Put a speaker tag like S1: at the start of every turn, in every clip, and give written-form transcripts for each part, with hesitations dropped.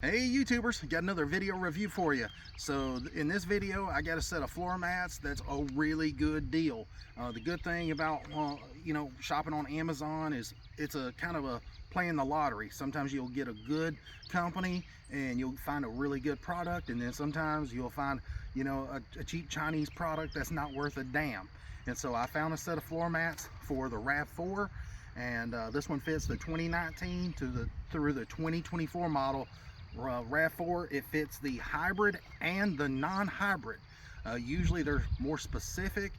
S1: Hey YouTubers, got another video review for you. So in this video I got a set of floor mats that's a really good deal. The good thing about shopping on Amazon is it's a kind of a playing the lottery. Sometimes you'll get a good company and you'll find a really good product, and then sometimes you'll find a cheap Chinese product that's not worth a damn. And so I found a set of floor mats for the RAV4, and this one fits the 2019 through the 2024 model RAV4. It fits the hybrid and the non-hybrid. Usually they're more specific.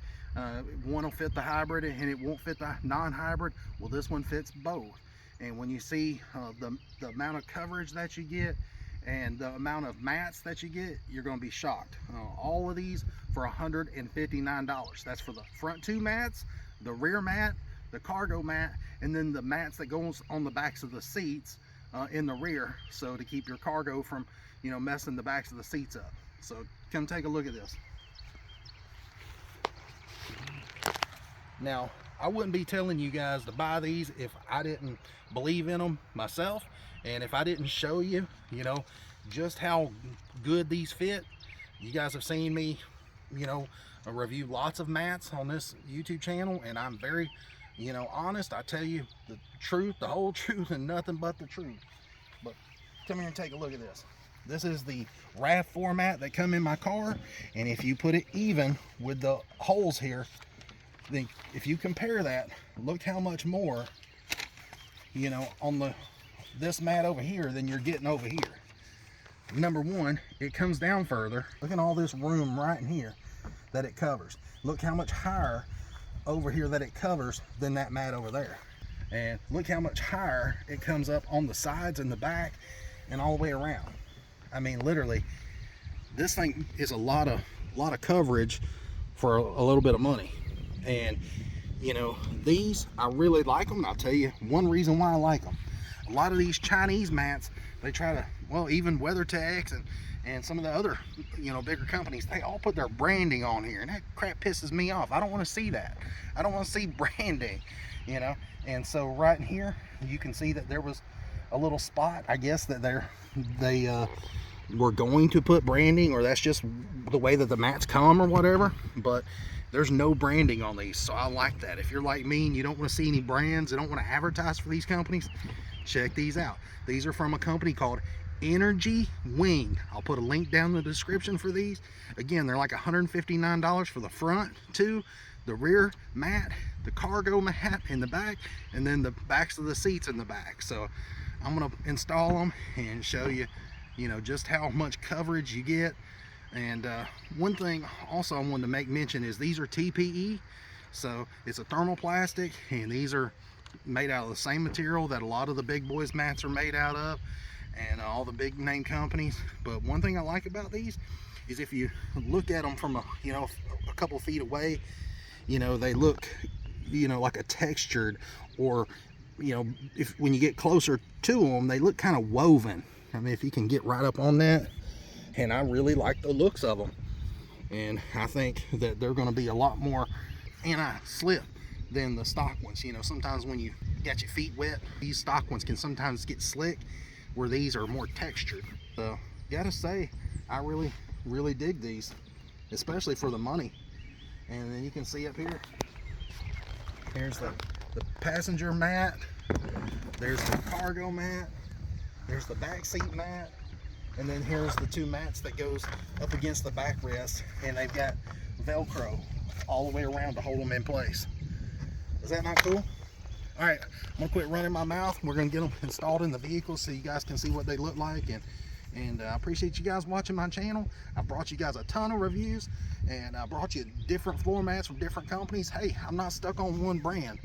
S1: One will fit the hybrid and it won't fit the non-hybrid. Well, this one fits both. And when you see the amount of coverage that you get and the amount of mats that you get, you're going to be shocked. All of these for $159. That's for the front two mats, the rear mat, the cargo mat, and then the mats that goes on the backs of the seats in the rear, so to keep your cargo from messing the backs of the seats up. So come take a look at this. Now, I wouldn't be telling you guys to buy these if I didn't believe in them myself, and if I didn't show you just how good these fit. You guys have seen me review lots of mats on this YouTube channel, and I'm very honest. I tell you the truth, the whole truth, and nothing but the truth. But come here and take a look at this. This is the RAV4 mat that come in my car, and if you put it even with the holes here, then if you compare that, look how much more on this mat over here than you're getting over here. Number one, it comes down further. Look at all this room right in here that it covers. Look how much higher over here that it covers than that mat over there, and look how much higher it comes up on the sides and the back and all the way around. I mean, literally, this thing is a lot of coverage for a little bit of money. And these, I really like them. I'll tell you one reason why I like them. A lot of these Chinese mats, they try to, well, even WeatherTech and some of the other bigger companies, they all put their branding on here, and that crap pisses me off. I don't want to see that. I don't want to see branding, and so right in here you can see that there was a little spot, I guess, that they were going to put branding, or that's just the way that the mats come or whatever, but there's no branding on these. So I like that. If you're like me and you don't want to see any brands, and don't want to advertise for these companies, check these out. These are from a company called Energy Wing. I'll put a link down in the description for these. Again, they're like $159 for the front two, the rear mat, the cargo mat in the back, and then the backs of the seats in the back. So I'm going to install them and show you just how much coverage you get. And one thing also I wanted to make mention is these are TPE, so it's a thermoplastic, and these are made out of the same material that a lot of the big boys mats are made out of, and all the big name companies. But one thing I like about these is if you look at them from a couple feet away, they look like a textured, or when you get closer to them, they look kind of woven. I mean, if you can get right up on that, and I really like the looks of them, and I think that they're going to be a lot more anti-slip than the stock ones. Sometimes when you got your feet wet, these stock ones can sometimes get slick, where these are more textured. So gotta say, I really dig these, especially for the money. And then you can see up here, here's the passenger mat, there's the cargo mat, there's the back seat mat, and then here's the two mats that goes up against the backrest, and they've got Velcro all the way around to hold them in place. Is that not cool? All right, I'm gonna quit running my mouth. We're gonna get them installed in the vehicle so you guys can see what they look like. And I appreciate you guys watching my channel. I brought you guys a ton of reviews, and I brought you different floor mats from different companies. Hey, I'm not stuck on one brand.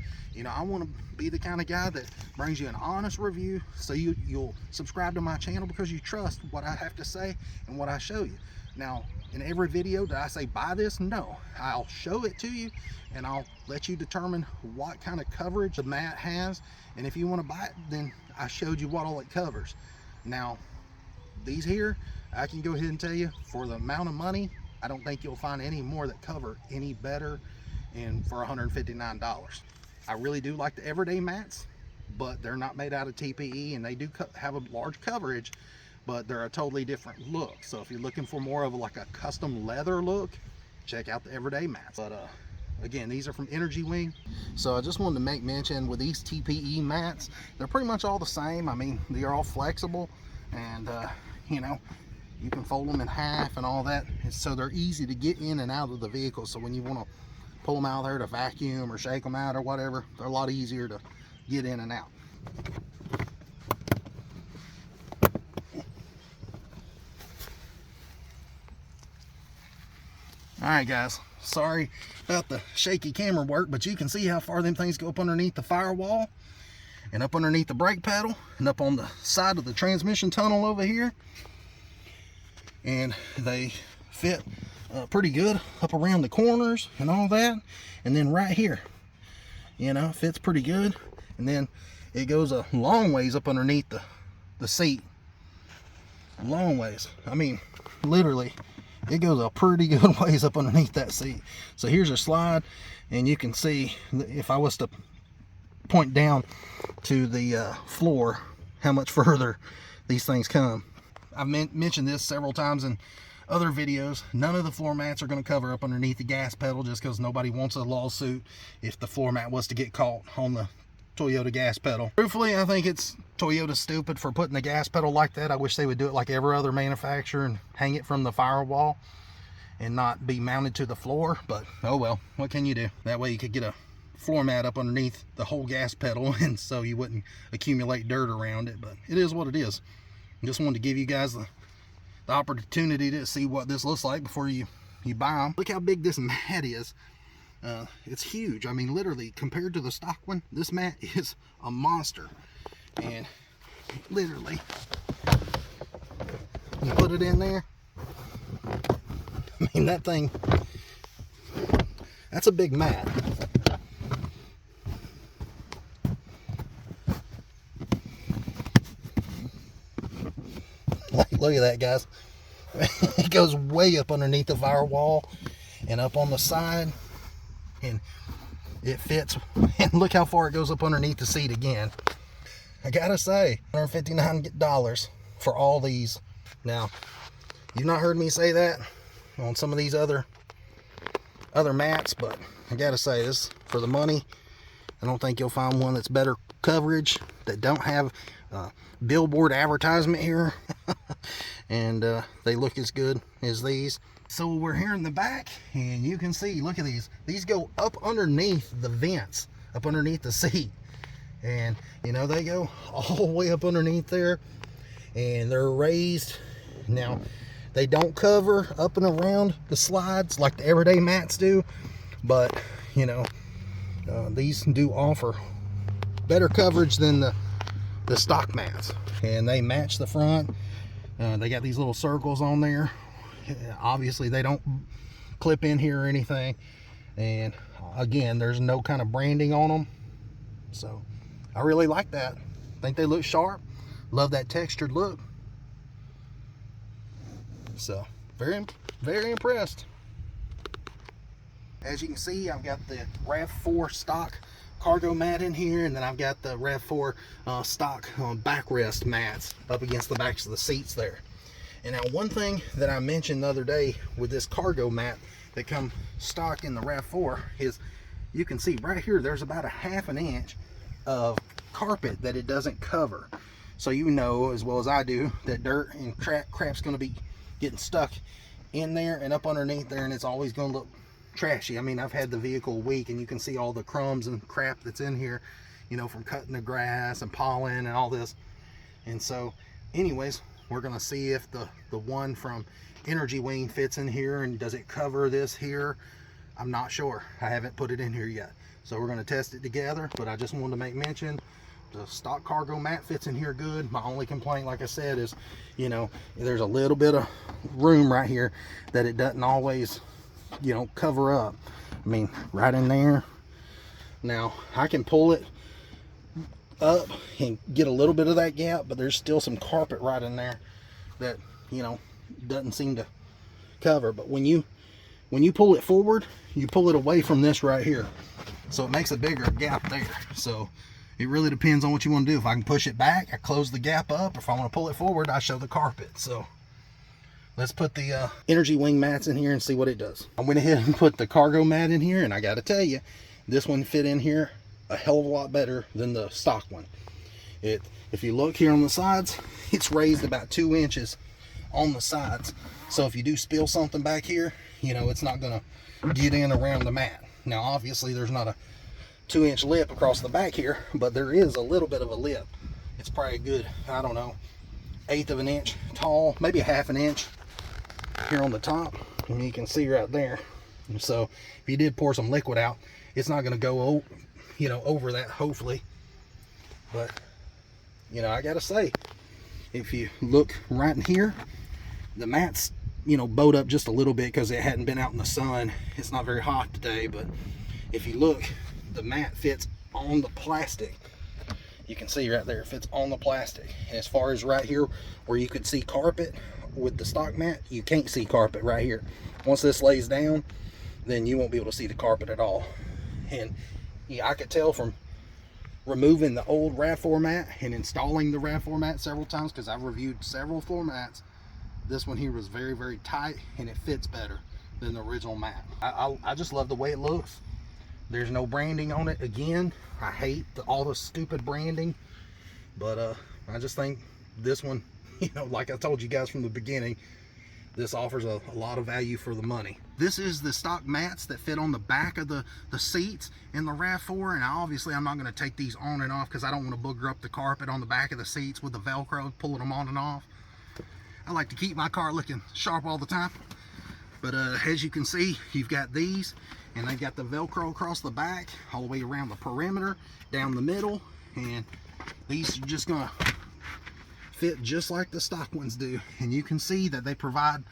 S1: I want to be the kind of guy that brings you an honest review, so you'll subscribe to my channel because you trust what I have to say and what I show you. Now, in every video did I say buy this? No, I'll show it to you, and I'll let you determine what kind of coverage the mat has, and if you want to buy it, then I showed you what all it covers. Now, these here, I can go ahead and tell you, for the amount of money, I don't think you'll find any more that cover any better, and for $159. I really do like the everyday mats, but they're not made out of TPE, and they do have a large coverage, but they're a totally different look. So if you're looking for more of like a custom leather look, check out the everyday mats. But again, these are from Energy Wing. So I just wanted to make mention with these TPE mats, they're pretty much all the same. I mean, they are all flexible, and you know, you can fold them in half and all that, and so they're easy to get in and out of the vehicle. So when you want to pull them out there to vacuum or shake them out or whatever, they're a lot easier to get in and out. Alright guys, sorry about the shaky camera work, but you can see how far them things go up underneath the firewall and up underneath the brake pedal and up on the side of the transmission tunnel over here. And they fit pretty good up around the corners and all that. And then right here, you know, fits pretty good. And then it goes a long ways up underneath the seat. A long ways. I mean, literally, it goes a pretty good ways up underneath that seat. So here's a slide, and you can see if I was to point down to the floor, how much further these things come. I've mentioned this several times in other videos. None of the floor mats are going to cover up underneath the gas pedal, just because nobody wants a lawsuit if the floor mat was to get caught on the Toyota gas pedal. Truthfully, I think it's Toyota stupid for putting the gas pedal like that. I wish they would do it like every other manufacturer and hang it from the firewall and not be mounted to the floor. But oh well, what can you do? That way you could get a floor mat up underneath the whole gas pedal, and so you wouldn't accumulate dirt around it. But it is what it is. I just wanted to give you guys the opportunity to see what this looks like before you buy them. Look how big this mat is. It's huge. I mean, literally, compared to the stock one, this mat is a monster. And literally, you put it in there, I mean, that thing, that's a big mat. Look at that, guys. It goes way up underneath the firewall and up on the side, and it fits. And look how far it goes up underneath the seat again. I gotta say, $159 for all these. Now, you've not heard me say that on some of these other mats, but I gotta say, this for the money. I don't think you'll find one that's better coverage, that don't have billboard advertisement here. And they look as good as these. So we're here in the back, and you can see, look at these go up underneath the vents, up underneath the seat, and you know, they go all the way up underneath there, and they're raised. Now, they don't cover up and around the slides like the everyday mats do, but you know, these do offer better coverage than the stock mats, and they match the front. They got these little circles on there. Obviously they don't clip in here or anything, and again, there's no kind of branding on them, so I really like that. I think they look sharp. Love that textured look. So very, very impressed. As you can see, I've got the RAV4 stock cargo mat in here, and then I've got the RAV4 stock backrest mats up against the backs of the seats there. And now, one thing that I mentioned the other day with this cargo mat that come stock in the RAV4 is, you can see right here, there's about a ½ an inch of carpet that it doesn't cover. So you know as well as I do that dirt and crap's going to be getting stuck in there and up underneath there, and it's always going to look trashy. I mean, I've had the vehicle a week, and you can see all the crumbs and crap that's in here, you know, from cutting the grass and pollen and all this. And so anyways, we're going to see if the one from Energy Wing fits in here, and does it cover this here. I'm not sure. I haven't put it in here yet, so we're going to test it together. But I just wanted to make mention, the stock cargo mat fits in here good. My only complaint, like I said, is, you know, there's a little bit of room right here that it doesn't always, you know, cover up. I mean, right in there. Now I can pull it up and get a little bit of that gap, but there's still some carpet right in there that, you know, doesn't seem to cover. But when you pull it forward, you pull it away from this right here, so it makes a bigger gap there. So It really depends on what you want to do. If I can push it back, I close the gap up. If I want to pull it forward, I show the carpet. So let's put the Energy Wing mats in here and see what it does. I went ahead and put the cargo mat in here, and I got to tell you, this one fit in here a hell of a lot better than the stock one. If you look here on the sides, it's raised about 2 inches on the sides. So if you do spill something back here, you know, it's not going to get in around the mat. Now, obviously, there's not a 2-inch lip across the back here, but there is a little bit of a lip. It's probably a good, I don't know, 1/8 of an inch tall, maybe a 1/2 inch here on the top. And you can see right there. And so if you did pour some liquid out, it's not going to go, you know, over that, hopefully. But, you know, I got to say, if you look right in here, the mat's, you know, bowed up just a little bit because it hadn't been out in the sun. It's not very hot today, but if you look, the mat fits on the plastic. You can see right there, it fits on the plastic. And as far as right here where you could see carpet with the stock mat, you can't see carpet right here. Once this lays down, then you won't be able to see the carpet at all. And yeah, I could tell from removing the old RAV4 mat and installing the RAV4 mat several times, because I've reviewed several floor mats, this one here was very, very tight, and it fits better than the original mat. I just love the way it looks. There's no branding on it. Again, I hate all the stupid branding, but I just think this one, you know, like I told you guys from the beginning, this offers a lot of value for the money. This is the stock mats that fit on the back of the seats in the RAV4, and obviously I'm not going to take these on and off because I don't want to booger up the carpet on the back of the seats with the Velcro, pulling them on and off. I like to keep my car looking sharp all the time. But as you can see, you've got these, and they've got the Velcro across the back, all the way around the perimeter, down the middle, and these are just gonna fit just like the stock ones do. And you can see that they provide,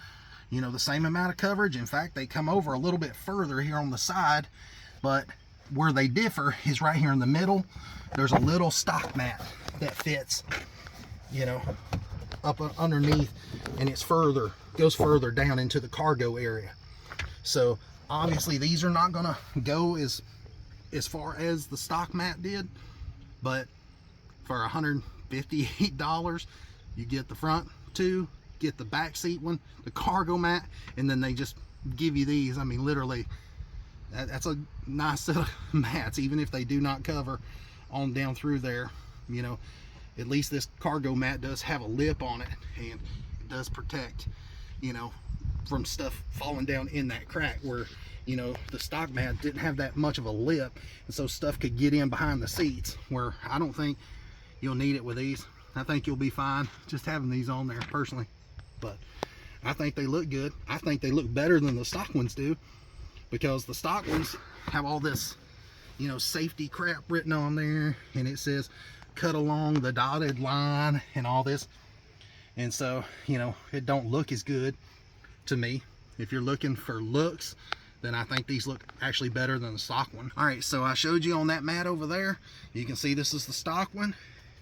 S1: you know, the same amount of coverage. In fact, they come over a little bit further here on the side, but where they differ is right here in the middle. There's a little stock mat that fits, you know, up underneath, and it's goes further down into the cargo area. So obviously these are not gonna go as far as the stock mat did, but for $158 you get the front two, get the back seat one, the cargo mat, and then they just give you these. I mean, literally, that's a nice set of mats, even if they do not cover on down through there. You know, at least this cargo mat does have a lip on it, and it does protect, you know, from stuff falling down in that crack, where, you know, the stock mat didn't have that much of a lip, and so stuff could get in behind the seats, where I don't think you'll need it with these. I think you'll be fine just having these on there personally, but I think they look good. I think they look better than the stock ones do, because the stock ones have all this, you know, safety crap written on there, and it says cut along the dotted line and all this, and so, you know, it don't look as good to me. If you're looking for looks, then I think these look actually better than the stock one. All right, so I showed you on that mat over there, you can see this is the stock one,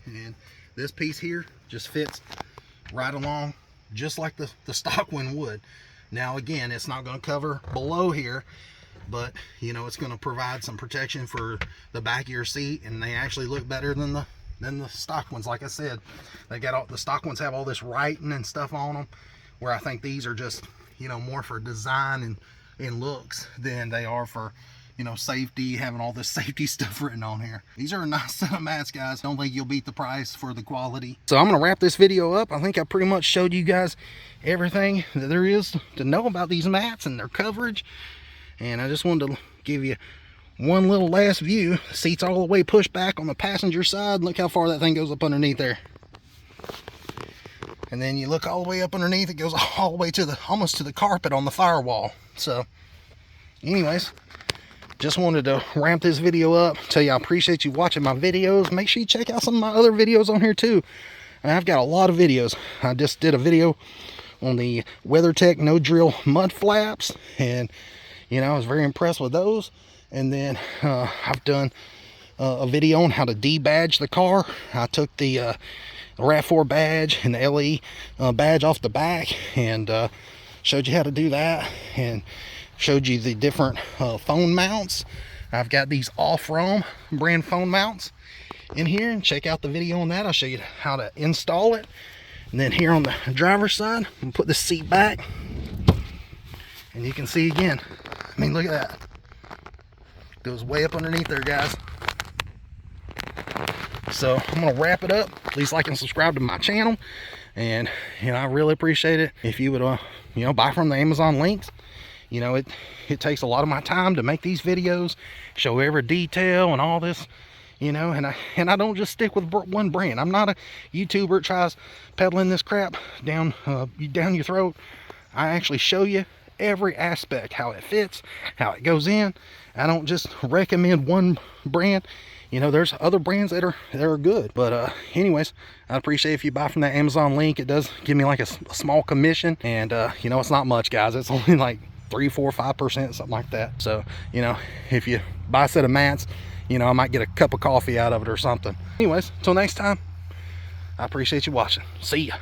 S1: and this piece here just fits right along just like the stock one would. Now again, it's not going to cover below here, but you know, it's going to provide some protection for the back of your seat, and they actually look better than the stock ones. Like I said, they got all the stock ones have all this writing and stuff on them, where I think these are just, you know, more for design and looks than they are for, you know, safety, having all this safety stuff written on here. These are a nice set of mats, guys. Don't think you'll beat the price for the quality. So I'm gonna wrap this video up. I think I pretty much showed you guys everything that there is to know about these mats and their coverage, and I just wanted to give you one little last view. The seat's all the way pushed back on the passenger side. Look how far that thing goes up underneath there. And then you look all the way up underneath, it goes all the way to almost to the carpet on the firewall. So anyways, just wanted to ramp this video up, tell you I appreciate you watching my videos. Make sure you check out some of my other videos on here too. I've got a lot of videos. I just did a video on the WeatherTech no drill mud flaps, and you know, I was very impressed with those. And then I've done a video on how to debadge the car. I took the RAV4 badge and the LE badge off the back, and showed you how to do that, and showed you the different phone mounts. I've got these off-Rome brand phone mounts, in here and check out the video on that. I'll show you how to install it. And then here on the driver's side, I'm gonna put the seat back, and you can see again, I mean, look at that. It goes way up underneath there, guys. So I'm gonna wrap it up. Please like and subscribe to my channel, and I really appreciate it if you would buy from the Amazon links. It takes a lot of my time to make these videos, show every detail and all this, and I don't just stick with one brand. I'm not a YouTuber that tries peddling this crap down your throat. I actually show you every aspect, how it fits, how it goes in. I don't just recommend one brand. There's other brands that are good, but anyways, I appreciate if you buy from that Amazon link. It does give me like a small commission, and it's not much, guys. It's only like 3, 4, 5%, something like that. So if you buy a set of mats, I might get a cup of coffee out of it or something. Anyways, until next time, I appreciate you watching. See ya.